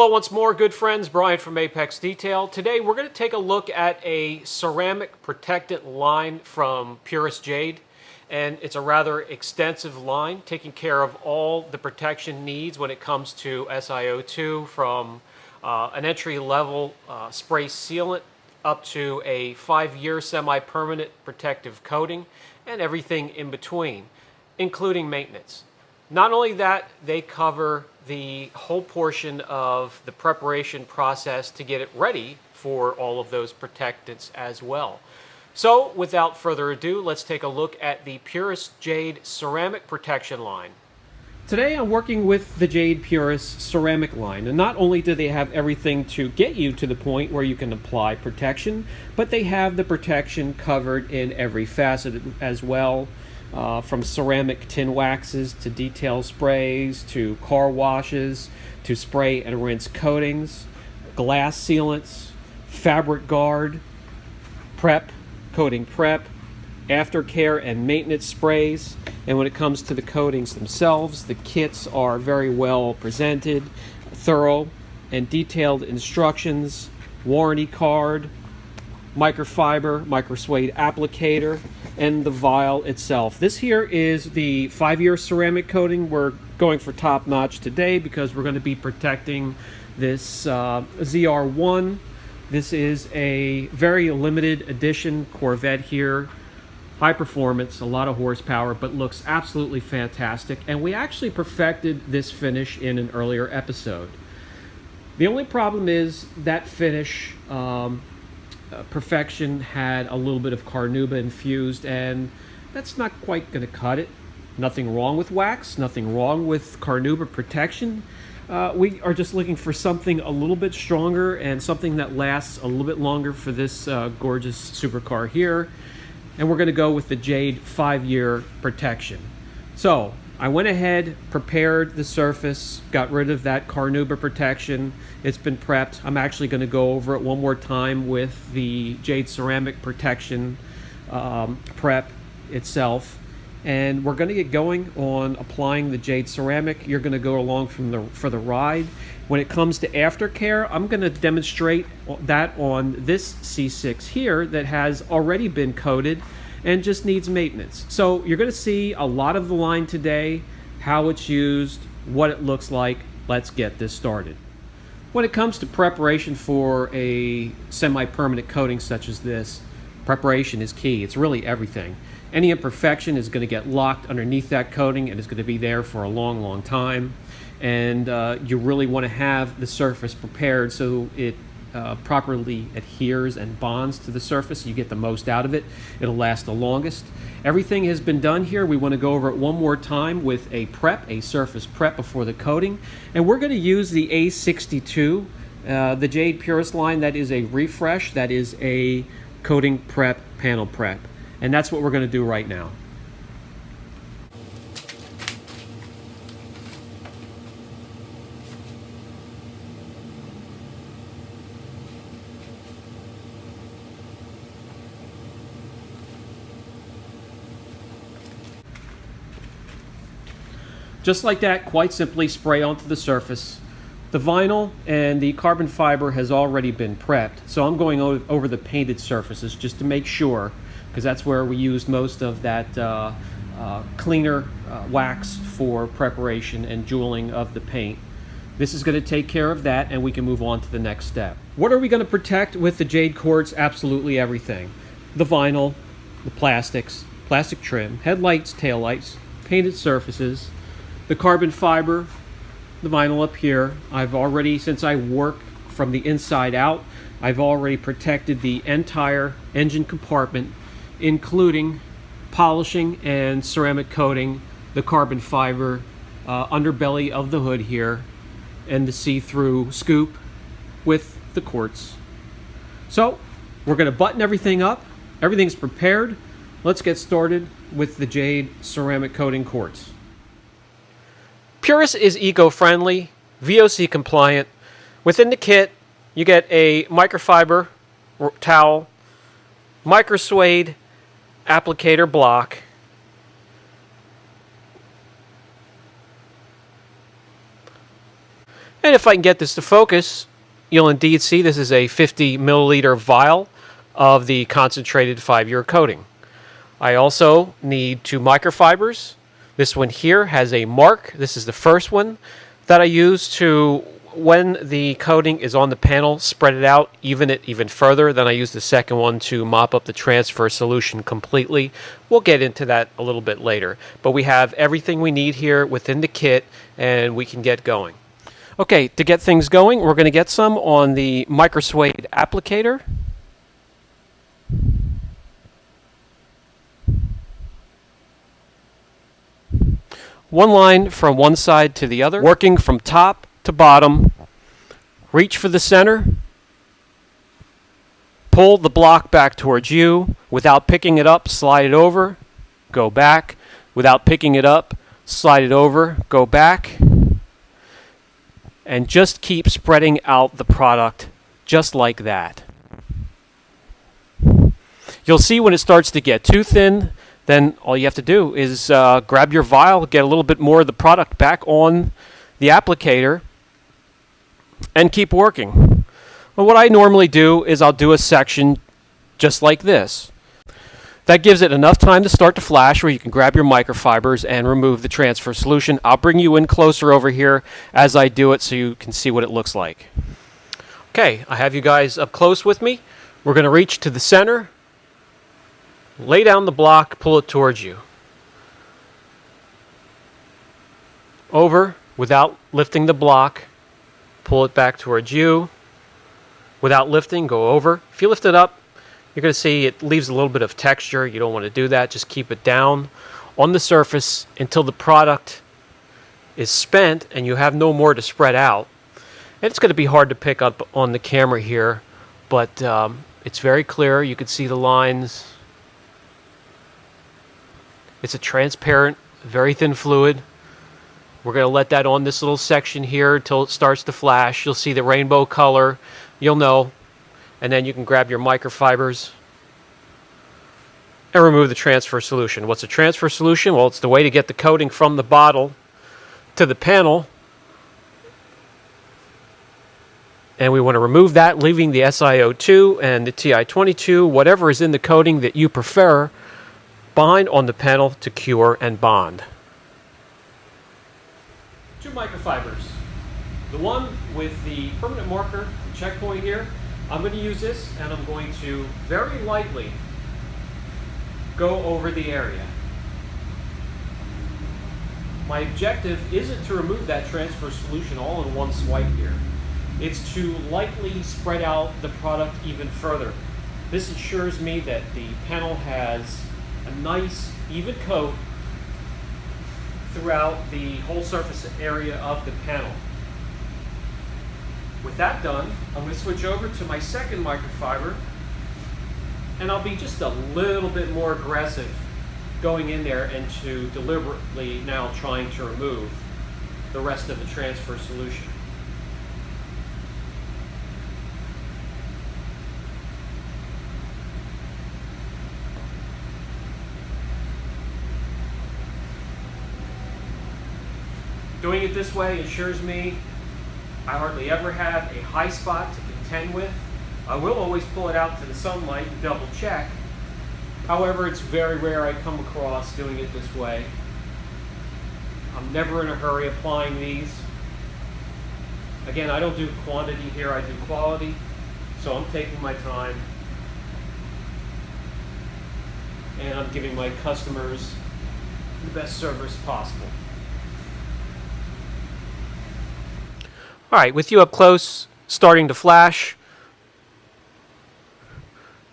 Hello once more, good friends. Brian from Apex Detail. Today we're going to take a look at a ceramic protectant line from Puris Jade. And it's a rather extensive line, taking care of all the protection needs when it comes to SiO2, from an entry-level spray sealant up to a 5-year semi-permanent protective coating, and everything in between, including maintenance. Not only that, they cover the whole portion of the preparation process to get it ready for all of those protectants as well. So, without further ado, let's take a look at the Puris Jade ceramic protection line. Today I'm working with the Jade Puris ceramic line, and not only do they have everything to get you to the point where you can apply protection, but they have the protection covered in every facet as well. From ceramic tin waxes to detail sprays to car washes to spray and rinse coatings, glass sealants, fabric guard, prep, coating prep, aftercare and maintenance sprays. And when it comes to the coatings themselves, the kits are very well presented, thorough and detailed instructions, warranty card, microfiber, microsuede applicator, and the vial itself. This here is the 5-year ceramic coating. We're going for top notch today because we're going to be protecting this ZR1. This is a very limited edition Corvette here. High performance, a lot of horsepower, but looks absolutely fantastic. And we actually perfected this finish in an earlier episode. The only problem is that finish perfection had a little bit of carnauba infused, and that's not quite going to cut it. Nothing wrong with wax, nothing wrong with carnauba protection. We are just looking for something a little bit stronger and something that lasts a little bit longer for this gorgeous supercar here. And we're going to go with the Jade 5-year protection. So I went ahead, prepared the surface, got rid of that carnauba protection. It's been prepped. I'm actually going to go over it one more time with the Jade ceramic protection prep itself. And we're going to get going on applying the Jade ceramic. You're going to go along for the ride. When it comes to aftercare, I'm going to demonstrate that on this C6 here that has already been coated and just needs maintenance. So you're going to see a lot of the line today, how it's used, what it looks like. Let's get this started. When it comes to preparation for a semi-permanent coating such as this, preparation is key. It's really everything. Any imperfection is going to get locked underneath that coating and is going to be there for a long, long time. And you really want to have the surface prepared so it properly adheres and bonds to the surface. You get the most out of it. It'll last the longest. Everything has been done here. We want to go over it one more time with a prep, a surface prep before the coating. And we're going to use the A62, the Jade Puris line. That is a refresh. That is a coating prep, panel prep. And that's what we're going to do right now. Just like that, quite simply spray onto the surface. The vinyl and the carbon fiber has already been prepped, so I'm going over the painted surfaces just to make sure, because that's where we used most of that cleaner wax for preparation and jeweling of the paint. This is going to take care of that, and we can move on to the next step. What are we going to protect with the Jade Quartz? Absolutely everything. The vinyl, the plastics, plastic trim, headlights, taillights, painted surfaces, the carbon fiber, the vinyl up here. I've already, since I work from the inside out, I've already protected the entire engine compartment, including polishing and ceramic coating the carbon fiber underbelly of the hood here and the see-through scoop with the quartz. So we're going to button everything up. Everything's prepared. Let's get started with the Jade ceramic coating quartz. Puris is eco-friendly, VOC compliant. Within the kit, you get a microfiber towel, microsuede applicator block, And if I can get this to focus, you'll indeed see this is a 50 milliliter vial of the concentrated 5-year coating. I also need 2 microfibers. This one here has a mark. This is the first one that I use to, when the coating is on the panel, spread it out, even it even further. Then I use the second one to mop up the transfer solution completely. We'll get into that a little bit later. But we have everything we need here within the kit, and we can get going. Okay, to get things going, we're going to get some on the microsuede applicator. One line from one side to the other, working from top to bottom. Reach for the center. Pull the block back towards you. Without picking it up, slide it over. Go back. Without picking it up, slide it over. Go back. And just keep spreading out the product just like that. You'll see when it starts to get too thin, then all you have to do is grab your vial, get a little bit more of the product back on the applicator, and keep working. Well, what I normally do is I'll do a section just like this. That gives it enough time to start to flash where you can grab your microfibers and remove the transfer solution. I'll bring you in closer over here as I do it so you can see what it looks like. Okay, I have you guys up close with me. We're going to reach to the center. Lay down the block, pull it towards you. Over, without lifting the block, pull it back towards you. Without lifting, go over. If you lift it up, you're going to see it leaves a little bit of texture. You don't want to do that. Just keep it down on the surface until the product is spent and you have no more to spread out. And it's going to be hard to pick up on the camera here, but it's very clear. You can see the lines. It's a transparent, very thin fluid. We're going to let that on this little section here until it starts to flash. You'll see the rainbow color. You'll know. And then you can grab your microfibers and remove the transfer solution. What's a transfer solution? Well, it's the way to get the coating from the bottle to the panel. And we want to remove that, leaving the SiO2 and the Ti22, whatever is in the coating that you prefer, bind on the panel to cure and bond. 2 microfibers. The one with the permanent marker, the checkpoint here, I'm going to use this and I'm going to very lightly go over the area. My objective isn't to remove that transfer solution all in one swipe here. It's to lightly spread out the product even further. This ensures me that the panel has a nice even coat throughout the whole surface area of the panel. With that done, I'm going to switch over to my second microfiber, and I'll be just a little bit more aggressive going in there and to deliberately now trying to remove the rest of the transfer solution. Doing it this way ensures me I hardly ever have a high spot to contend with. I will always pull it out to the sunlight and double check. However, it's very rare I come across doing it this way. I'm never in a hurry applying these. Again, I don't do quantity here, I do quality. So I'm taking my time. And I'm giving my customers the best service possible. All right, with you up close, starting to flash,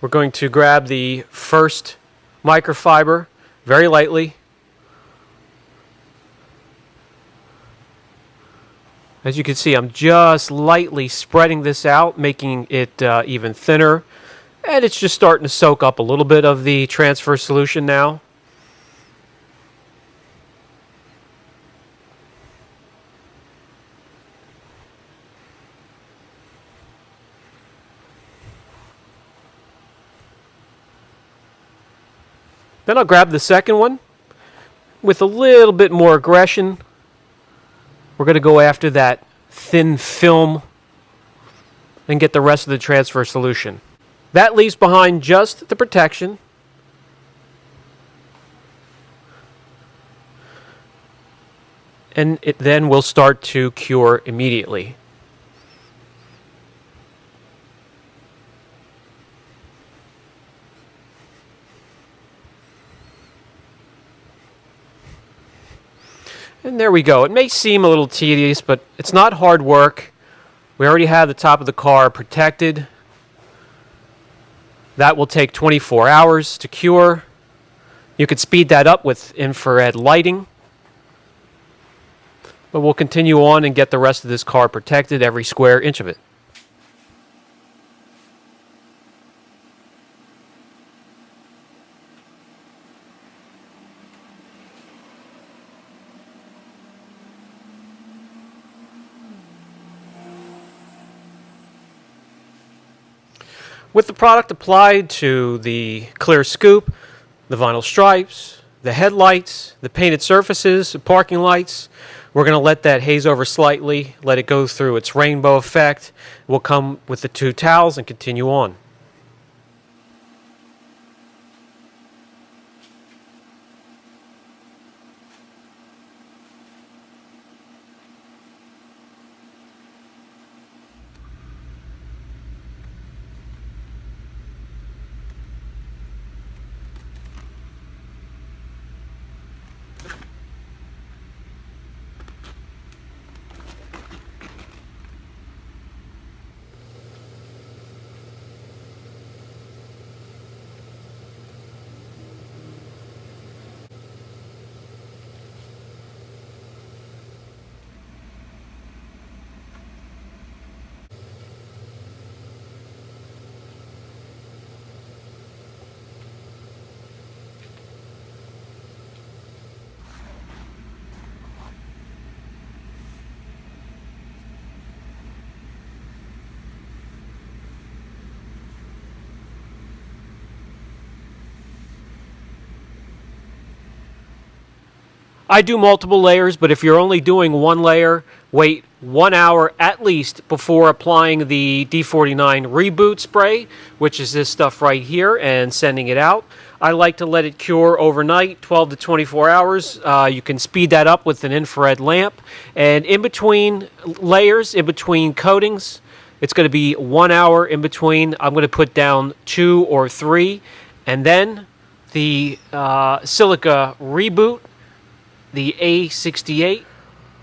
we're going to grab the first microfiber very lightly. As you can see, I'm just lightly spreading this out, making it even thinner. And it's just starting to soak up a little bit of the transfer solution now. Then I'll grab the second one with a little bit more aggression. We're going to go after that thin film and get the rest of the transfer solution. That leaves behind just the protection. And it then will start to cure immediately. And there we go. It may seem a little tedious, but it's not hard work. We already have the top of the car protected. That will take 24 hours to cure. You could speed that up with infrared lighting. But we'll continue on and get the rest of this car protected, every square inch of it. With the product applied to the clear scoop, the vinyl stripes, the headlights, the painted surfaces, the parking lights, we're going to let that haze over slightly, let it go through its rainbow effect. We'll come with the 2 towels and continue on. I do multiple layers, but if you're only doing one layer, wait 1 hour at least before applying the D49 Reboot Spray, which is this stuff right here, and sending it out. I like to let it cure overnight, 12 to 24 hours. You can speed that up with an infrared lamp. And in between layers, in between coatings, it's going to be 1 hour in between. I'm going to put down 2 or 3. And then the Silica Reboot, the A68.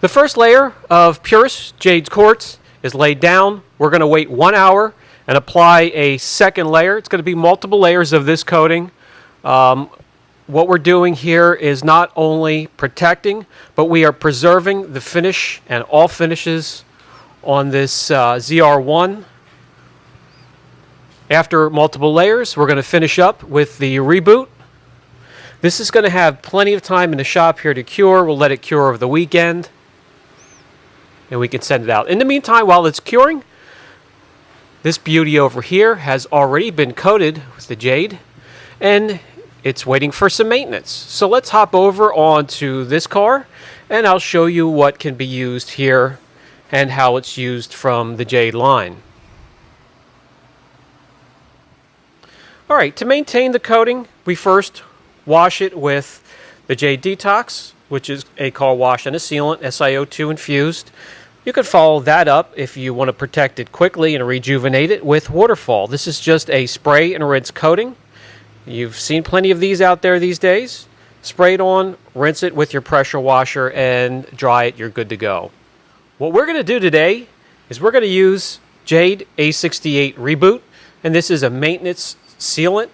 The first layer of Puris Jade Quartz is laid down. We're going to wait 1 hour and apply a second layer. It's going to be multiple layers of this coating. What we're doing here is not only protecting, but we are preserving the finish and all finishes on this ZR1. After multiple layers, we're going to finish up with the Reboot. This is going to have plenty of time in the shop here to cure. We'll let it cure over the weekend, and we can send it out. In the meantime, while it's curing, this beauty over here has already been coated with the Jade, and it's waiting for some maintenance. So let's hop over onto this car, and I'll show you what can be used here and how it's used from the Jade line. All right, to maintain the coating, we first wash it with the Jade Detox, which is a car wash and a sealant, SiO2 infused. You could follow that up if you want to protect it quickly and rejuvenate it with Waterfall. This is just a spray and rinse coating. You've seen plenty of these out there these days. Spray it on, rinse it with your pressure washer, and dry it. You're good to go. What we're going to do today is we're going to use Jade A68 Reboot, and this is a maintenance sealant,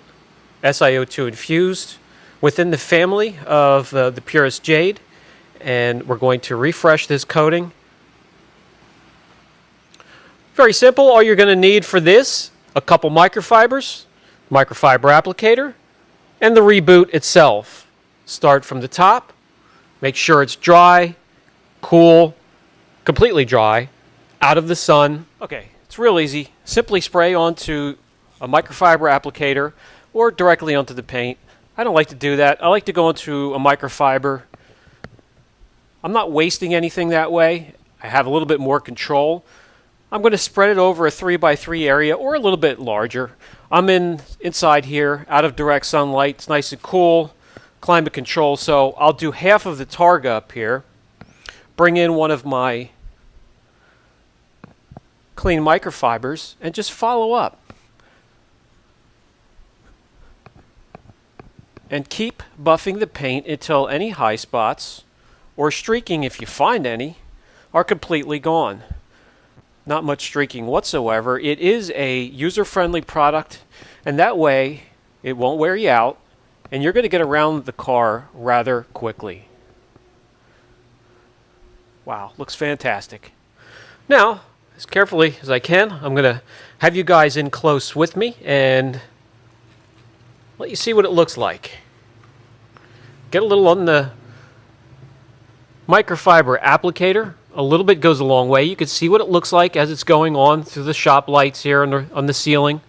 SiO2 infused, within the family of the Puris Jade, and we're going to refresh this coating. Very simple. All you're going to need for this, a couple microfibers, microfiber applicator, and the Reboot itself. Start from the top, make sure it's dry, cool, completely dry, out of the sun. Okay, it's real easy. Simply spray onto a microfiber applicator or directly onto the paint. I don't like to do that. I like to go into a microfiber. I'm not wasting anything that way. I have a little bit more control. I'm going to spread it over a 3x3 area or a little bit larger. I'm inside here, out of direct sunlight. It's nice and cool, climate control. So I'll do half of the targa up here, bring in one of my clean microfibers, and just follow up. And keep buffing the paint until any high spots, or streaking if you find any, are completely gone. Not much streaking whatsoever. It is a user-friendly product, and that way it won't wear you out, and you're going to get around the car rather quickly. Wow, looks fantastic. Now, as carefully as I can, I'm going to have you guys in close with me and let you see what it looks like. Get a little on the microfiber applicator. A little bit goes a long way. You can see what it looks like as it's going on through the shop lights here on the ceiling.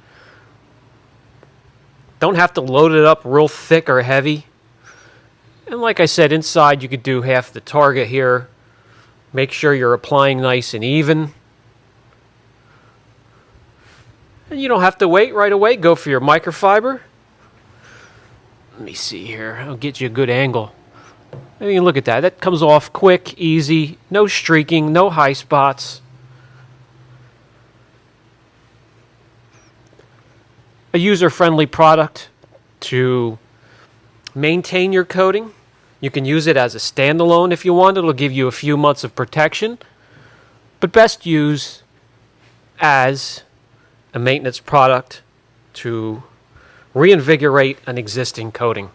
Don't have to load it up real thick or heavy. And like I said, inside you could do half the target here. Make sure you're applying nice and even. And you don't have to wait right away. Go for your microfiber. Let me see here. I'll get you a good angle. I mean, look at that. That comes off quick, easy, no streaking, no high spots. A user-friendly product to maintain your coating. You can use it as a standalone if you want. It'll give you a few months of protection. But best use as a maintenance product to reinvigorate an existing coating.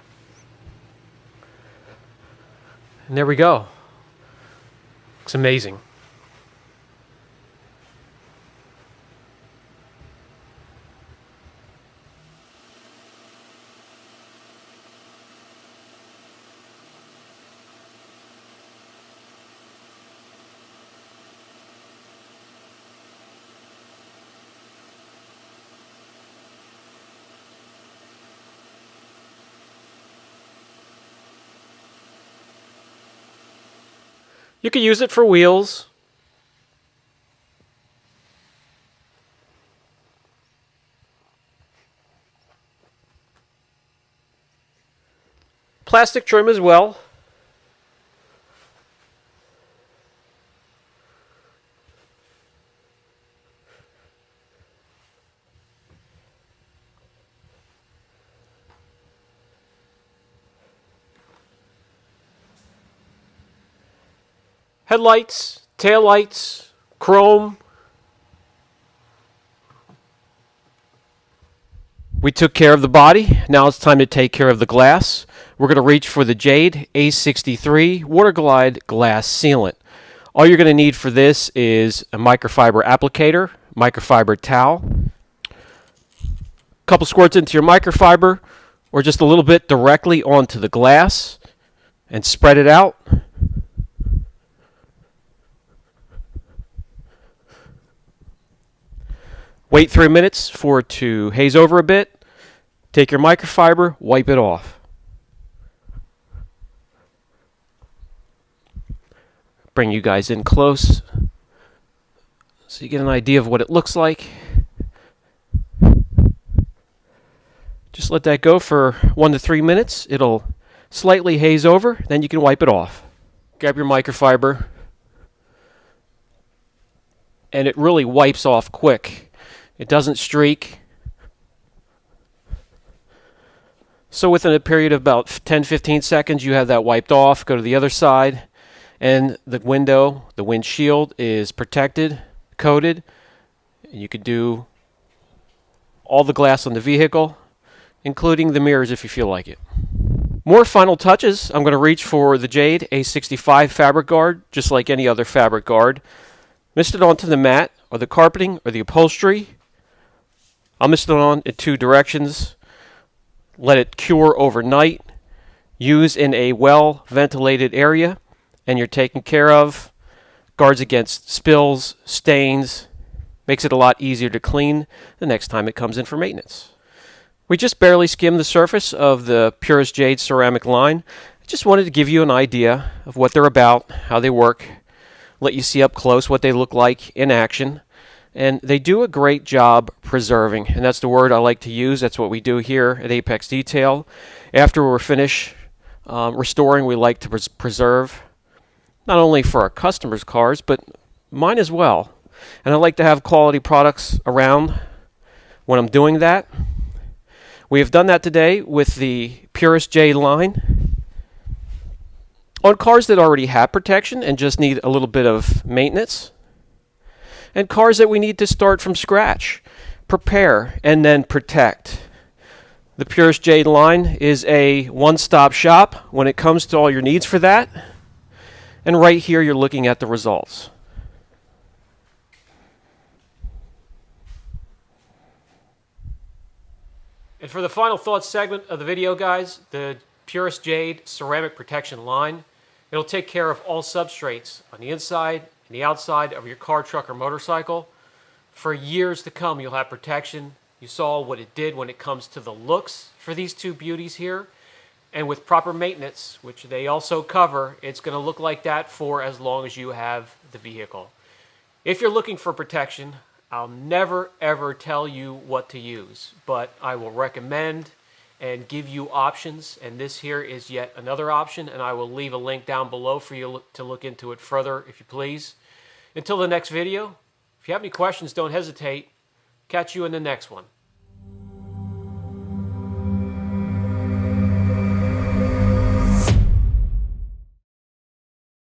And there we go. Looks amazing. You can use it for wheels. Plastic trim as well. Headlights, taillights, chrome. We took care of the body. Now it's time to take care of the glass. We're going to reach for the Jade A63 Water Glide Glass Sealant. All you're going to need for this is a microfiber applicator, microfiber towel, a couple squirts into your microfiber, or just a little bit directly onto the glass, and spread it out. Wait 3 minutes for it to haze over a bit. Take your microfiber, wipe it off. Bring you guys in close so you get an idea of what it looks like. Just let that go for 1 to 3 minutes. It'll slightly haze over, then you can wipe it off. Grab your microfiber, and it really wipes off quick. It doesn't streak. So within a period of about 10-15 seconds, you have that wiped off. Go to the other side, and the windshield is protected, coated. And you could do all the glass on the vehicle, including the mirrors if you feel like it. More final touches. I'm going to reach for the Jade A65 fabric guard, just like any other fabric guard. Mist it onto the mat, or the carpeting, or the upholstery. I'll mist it on in 2 directions. Let it cure overnight. Use in a well-ventilated area, and you're taken care of. Guards against spills, stains. Makes it a lot easier to clean the next time it comes in for maintenance. We just barely skimmed the surface of the Puris Jade ceramic line. I just wanted to give you an idea of what they're about, how they work, let you see up close what they look like in action. And they do a great job preserving, and that's the word I like to use. That's what we do here at Apex Detail. After we're finished restoring, we like to preserve, not only for our customers' cars, but mine as well. And I like to have quality products around when I'm doing that. We have done that today with the Puris Jade line on cars that already have protection and just need a little bit of maintenance, and cars that we need to start from scratch, prepare, and then protect. The Puris Jade line is a one-stop shop when it comes to all your needs for that. And right here, you're looking at the results. And for the final thoughts segment of the video, guys, the Puris Jade ceramic protection line, it'll take care of all substrates on the inside and the outside of your car, truck, or motorcycle. For years to come, you'll have protection. You saw what it did when it comes to the looks for these two beauties here. And with proper maintenance, which they also cover, it's going to look like that for as long as you have the vehicle. If you're looking for protection, I'll never ever tell you what to use, but I will recommend and give you options, and this here is yet another option, and I will leave a link down below for you to look into it further if you please. Until the next video, if you have any questions, don't hesitate. Catch you in the next one.